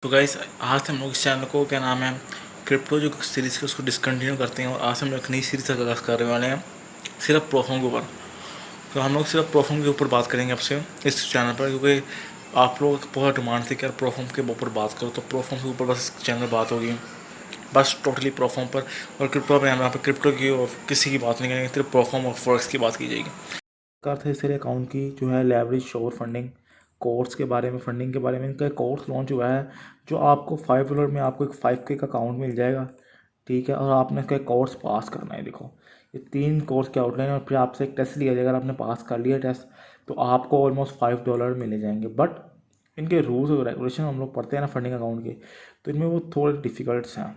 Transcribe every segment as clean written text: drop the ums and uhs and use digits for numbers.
तो गाइस आज से हम लोग इस चैनल को क्या नाम है क्रिप्टो जो सीरीज़ है उसको डिसकंटिन्यू करते हैं और आज से हम लोग एक नई सीरीज़ आगाज़ करने वाले हैं सिर्फ प्रोफॉर्म के ऊपर। तो हम लोग सिर्फ प्रोफॉर्म के ऊपर बात करेंगे आपसे इस चैनल पर, क्योंकि आप लोग बहुत डिमांड थी कि यार प्रोफॉर्म के ऊपर बात करो, तो प्रोफॉर्म के ऊपर बस चैनल में बात होगी, बस टोटली प्रोफॉर्म पर। और क्रिप्टो में हम यहाँ पर क्रिप्टो की और किसी की बात नहीं करेंगे, सिर्फ प्रोफॉर्म और फॉरेक्स की बात की जाएगी। कर थे इसके अकाउंट की जो है लेवरेज शोर फंडिंग कोर्स के बारे में, फंडिंग के बारे में। इनका कोर्स लॉन्च हुआ है जो आपको $5 में आपको एक 5K का अकाउंट मिल जाएगा, ठीक है। और आपने इसका कोर्स पास करना है। देखो ये 3 कोर्स के आउटलाइन और फिर आपसे एक टेस्ट लिया जाएगा। अगर आपने पास कर लिया टेस्ट तो आपको ऑलमोस्ट $5 मिले जाएंगे। बट इनके रूल्स और रेगुलेशन हम लोग पढ़ते हैं ना फंडिंग अकाउंट के, तो इनमें वो थोड़े डिफ़िकल्ट्स हैं,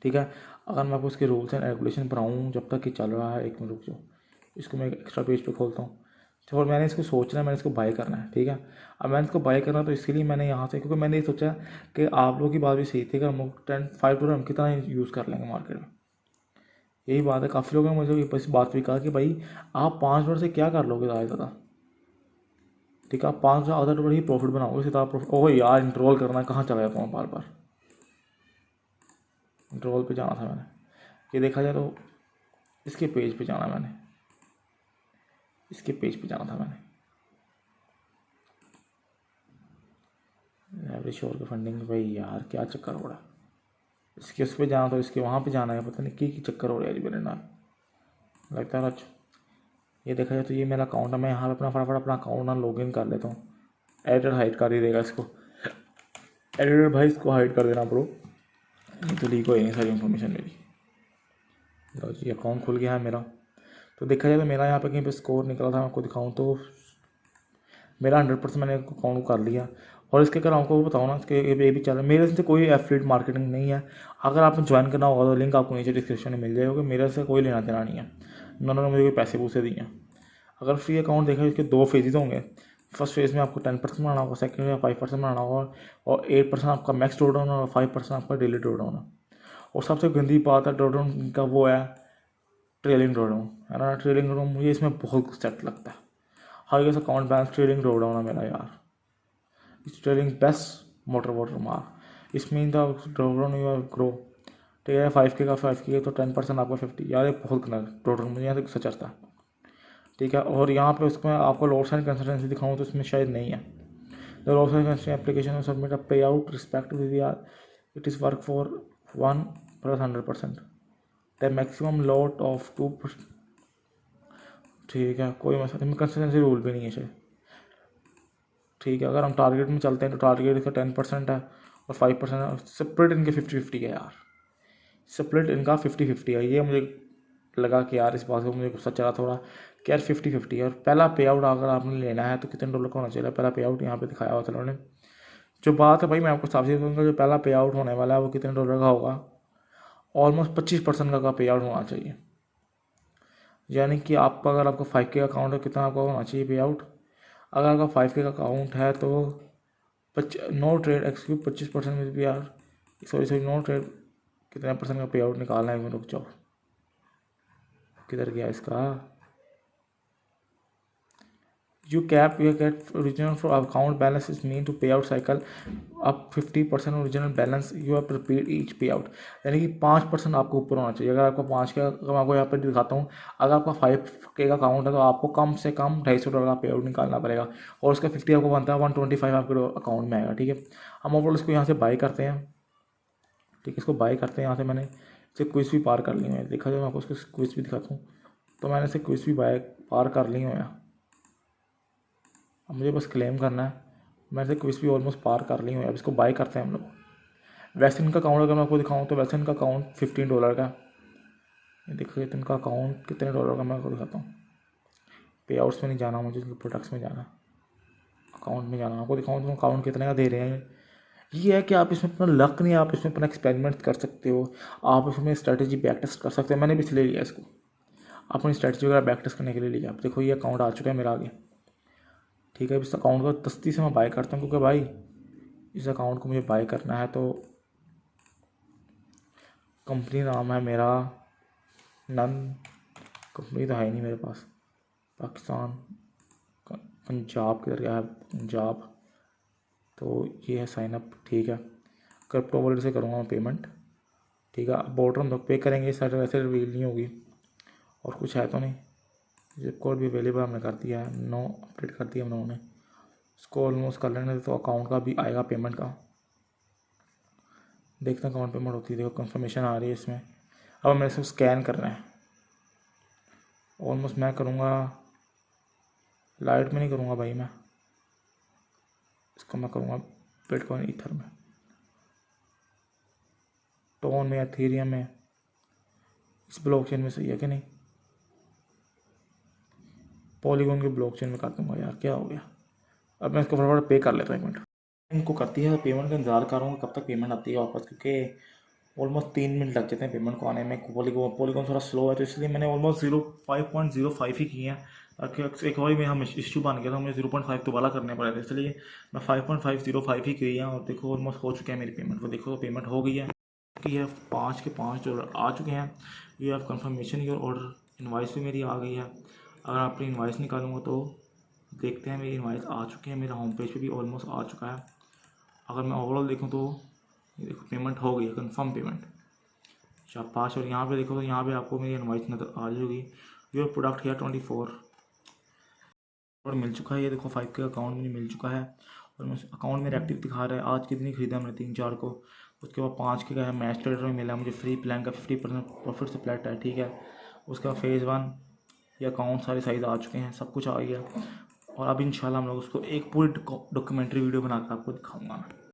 ठीक है। अगर मैं आपको इसके रूल्स एंड रेगुलेशन पढ़ाऊँ जब तक कि चल रहा है, एक मिनट रुक जाओ, इसको मैं एक्स्ट्रा पेज पे खोलता हूँ। तो और मैंने इसको सोचना है, मैंने इसको बाय करना है, ठीक है। अब मैंने इसको बाय करना तो इसके लिए मैंने यहाँ से, क्योंकि मैंने ये सोचा कि आप लोगों की बात भी सही थी कि हम लोग $5 हम कितना यूज़ कर लेंगे मार्केट में। यही बात है, काफ़ी लोगों ने मुझे इस बात भी कहा कि भाई आप $5 से क्या कर लोगे ज़्यादा से ज़्यादा, ठीक है। आप $5 ही प्रॉफिट बनाओगे, सीधा प्रॉफिट। ओह यार इंट्रोल करना, कहाँ चला जाता हूँ बार बार। इंट्रोल पे जाना था मैंने, ये देखा जाए तो इसके पेज पे जाना मैंने, इसके पेज पे जाना था मैंने, एवरेज शोर की फंडिंग। भाई यार क्या चक्कर हो रहा है, इसके उस पर जाना तो इसके वहाँ पे जाना है, पता नहीं की चक्कर हो रहा है जी मेरे नाल लगता है आज। ये देखा जाए तो ये मेरा अकाउंट है, मैं यहाँ पे अपना फटाफट अपना अकाउंट ना लॉग इन कर लेता हूँ। एडिटर हाइड कर ही देगा इसको, एडिटर भाई इसको हाइड कर देना ब्रो, नहीं तो लीक हो नहीं सारी इन्फॉर्मेशन मेरी। लो जी अकाउंट खुल गया है मेरा। तो देखा जाए तो मेरा यहाँ पे कहीं पे स्कोर निकला था, मैं आपको दिखाऊँ तो मेरा 100% मैंने अकाउंट कर लिया। और इसके अगर आपको बताऊँ ना, इसके ये भी चल रहा है, मेरे से कोई एफिलिएट मार्केटिंग नहीं है। अगर आपने ज्वाइन करना होगा तो लिंक आपको नीचे डिस्क्रिप्शन में मिल जाएगा, क्योंकि मेरे से कोई लेना देना नहीं है, उन्होंने मुझे कोई पैसे पूसे दिए हैं। अगर फ्री अकाउंट देखा इसके 2 फेजेज होंगे। फर्स्ट फेज़ में आपको 10% बनाना होगा, सेकंड में 5% बनाना होगा, और 8% आपका मैक्स ड्रॉ डाउन और 5% आपका डेली ड्रॉ डाउन है। और सबसे गंदी बात है ड्रॉ डाउन का वो है ट्रेलिंग ड्रॉ डाउन, है ना। ट्रेलिंग ड्रॉ डाउन मुझे इसमें बहुत सेट लगता है। Highest account balance trailing draw down है मेरा यार, it's trailing best motor water mark. इसमें the draw down your grow, ठीक है। 5K का 5K तो 10% आपका 50 यार, ये बहुत गलत ड्रॉ डाउन मुझे यहाँ से गुस्सा चढ़ता है, ठीक है। और यहाँ पे उसमें आपको लॉस एंड कंसल्टेंसी दिखाऊँ तो इसमें शायद नहीं है। The loss and consultancy application submit a pay out respect to the R, it is work for 1 + 100% the maximum lot of 2%, ठीक है। कोई मसला नहीं, कंसल्टेंसी रूल भी नहीं है शायद, ठीक है। अगर हम टारगेट में चलते हैं तो टारगेट इसका 10% है और 5% है। स्प्लिट इनके 50-50 है यार, स्प्लिट इनका 50-50 है। ये मुझे लगा कि यार इस बात को मुझे गुस्सा चला थोड़ा कि यार 50-50 है। और पहला पे आउट अगर आपने लेना है तो कितने डॉलर का होना चाहिए, पहला पे आउट यहाँ पे दिखाया हुआ था उन्होंने। जो बात है भाई मैं आपको साफ साफ कहूँगा, जो पहला पे आउट होने वाला है वो कितने डॉलर का होगा, ऑलमोस्ट 25% का पे आउट होना चाहिए। यानी कि आपका अगर आपका 5K का अकाउंट है, कितना आपका होना चाहिए पे आउट। अगर आपका 5K का अकाउंट है तो नो ट्रेड एक्सक्यूब 25% में भी यार, सॉरी नो ट्रेड कितने परसेंट का पे आउट निकालना है। रुक जाओ, किधर गया इसका। You cap your get original for account balance is mean to payout cycle up 50% original balance you have to repeat each payout। यानी कि 5% आपको ऊपर होना चाहिए। अगर आपका 5 का, मैं आपको यहाँ पर दिखाता हूँ, अगर आपका 5K का अकाउंट है तो आपको कम से कम $250 का पे आउट निकालना पड़ेगा, और उसका 50 आपको बनता है 125 आपके अकाउंट में आएगा, ठीक है। हम ओवरऑल इसको यहाँ से बाई करते हैं, ठीक है। इसको बाई करते हैं यहाँ से, मैंने इसे क्विज भी पार कर ली है, देखा जाए मैं आपको उसको क्विज भी दिखाता हूँ। तो मैंने इसे क्विज भी बाय पार कर ली है, अब मुझे बस क्लेम करना है। मैं इसे क्विज भी ऑलमोस्ट पार कर ली हूँ। अब इसको बाय करते हैं हम लोग। वैसे इनका अकाउंट अगर मैं आपको दिखाऊँ तो वैसे इनका अकाउंट $15 का, ये देखिए तो इनका अकाउंट कितने डॉलर का मैं आपको दिखाता हूँ। पे आउट्स में नहीं जाना मुझे, प्रोडक्ट्स में जाना, अकाउंट में जाना, आपको दिखाऊँ तो अकाउंट कितने का दे रहे हैं। ये है कि आप इसमें अपना लक नहीं, आप इसमें अपना एक्सपेरिमेंट कर सकते हो, आप इसमें स्ट्रैटेजी बैक टेस्ट कर सकते हो। मैंने भी इसलिए लिया इसको, अपनी स्ट्रैटेजी वगैरह बैक टेस्ट करने के लिए लिया। आप देखो ये अकाउंट आ चुका है मेरा आगे, ठीक है। इस अकाउंट को दस्ती से मैं बाय करता हूँ, क्योंकि भाई इस अकाउंट को मुझे बाय करना है। तो कंपनी नाम है मेरा नन, कंपनी तो है नहीं मेरे पास, पाकिस्तान पंजाब किधर गया है, पंजाब तो ये है साइन अप, ठीक है। क्रिप्टो वॉलेट से करूँगा मैं पेमेंट, ठीक है। बॉर्डर हम लोग पे करेंगे, साइड वैसे रिवील नहीं होगी, और कुछ है तो नहीं। जिप कोड भी अवेलेबल हमने कर दिया है, नो अपडेट कर दिया हम लोगों ने। इसको ऑलमोस्ट कर लेंगे तो अकाउंट का भी आएगा पेमेंट का। देखते हैं अकाउंट पेमेंट होती है, देखो कंफर्मेशन आ रही है इसमें। अब मेरे से स्कैन करना है, ऑलमोस्ट मैं करूँगा लाइट में नहीं करूँगा भाई, मैं इसको मैं करूँगा बिटकॉइन ईथर में, टोन में, एथेरियम में, इस ब्लॉकचेन में सही है कि नहीं। पॉलीगॉन के ब्लॉकचेन में कर दूँगा यार, क्या हो गया। अब मैं इसको फटाफट पे कर लेता हूँ, 1 मिनट। इनको करती है पेमेंट का इंतजार करूँगा कब तक पेमेंट आती है वापस, क्योंकि ऑलमोस्ट 3 मिनट लग जाते हैं पेमेंट को आने में। पॉलीगॉन थोड़ा स्लो है, तो इसलिए मैंने ऑलमोस्ट 5.05 ही किए हैं। ताकि एक बार मेरा हम इशू बन गया था, मुझे 0.5 दोबारा करने पड़े थे, इसलिए मैं 5.505 ही किए हैं। और देखो ऑलमोस्ट हो चुके हैं मेरी पेमेंट, वो देखो पेमेंट हो गई है कि ये 5 के 5 डॉलर आ चुके हैं। ये आप कंफर्मेशन योर ऑर्डर, इनवाइस भी मेरी आ गई है। अगर अपनी इनवाइस निकालूंगा तो देखते हैं मेरी इनवाइस आ चुकी है, मेरा होम पेज पे भी ऑलमोस्ट आ चुका है। अगर मैं ओवरऑल देखूँ तो ये देखो पेमेंट हो गई है, कंफर्म पेमेंट, शाबाश। और यहाँ पे देखो तो यहाँ पे आपको मेरी इनवाइस नजर आ जाएगी। योर प्रोडक्ट है 24 और मिल चुका है। ये देखो 5 के अकाउंट मुझे मिल चुका है, और अकाउंट मेरा एक्टिव दिखा रहा है। आज कितनी खरीदा मैंने, 3-4 को। उसके बाद 5 के का है मैच ट्रेडर में मिला मुझे फ्री प्लान का 50% प्रॉफिट से प्लेट है, ठीक है। उसका फेज़ 1 ये अकाउंट सारे साइज आ चुके हैं, सब कुछ आ गया। और अब इंशाल्लाह हम लोग उसको एक पूरी डॉक्यूमेंट्री वीडियो बनाकर आपको दिखाऊंगा मैं।